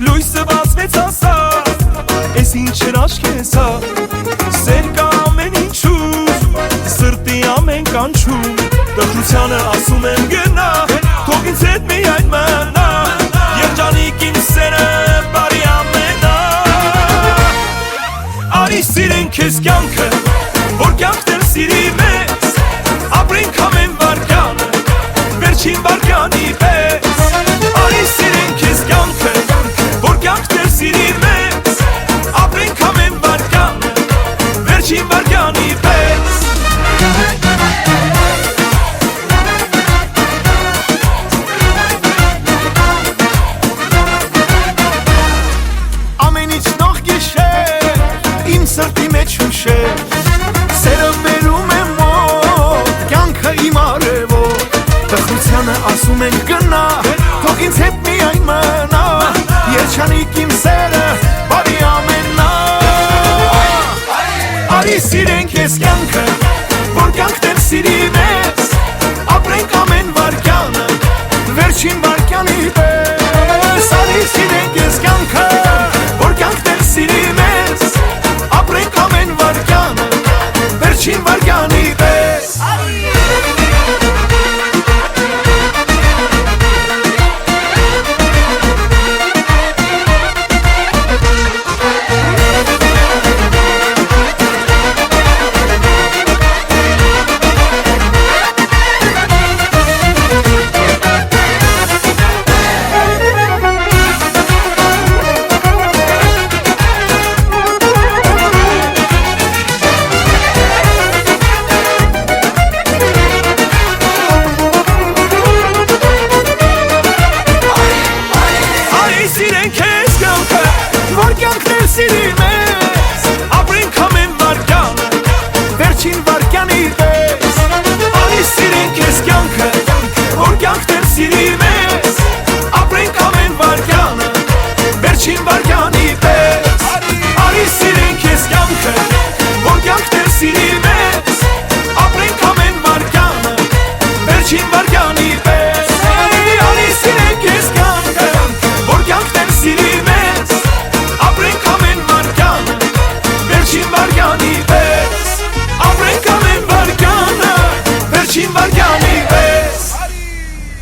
Լույսը բացվեց ասա, ես ինչեր աչքես հա, սեր կա ամեն ինչուր, սրտի ամեն կանչում, դխրությանը ասում եմ գնա, թող ինձ հետ միայն մնա, երջանիկ իմ սերը բարի ամենա, արի սիրենք քեզ կյանքը, որ կյանքն էլ սիրի մեզ, ապրենք ամեն վարկյանը, վերջին վարկյանի պես, արի սիրենք քեզ կյանքը, որ կյանքն էլ սիրի մեզ, ապրենք ամեն վարկյանը, վերջին վարկյանի պես։ Ամեն ինչ նող գիշեր, իմ սրտի մեջ հուշեր, սերը բերում է մոտ, կյանքը իմ արևոտ, տխրությանը ասում են գնա, թող ինձ հետ միայն մնա, երջանիկ իմ սերը բարի ամենա, արի սիրենք քեզ կյանքը, որ կյանքն էլ սիրի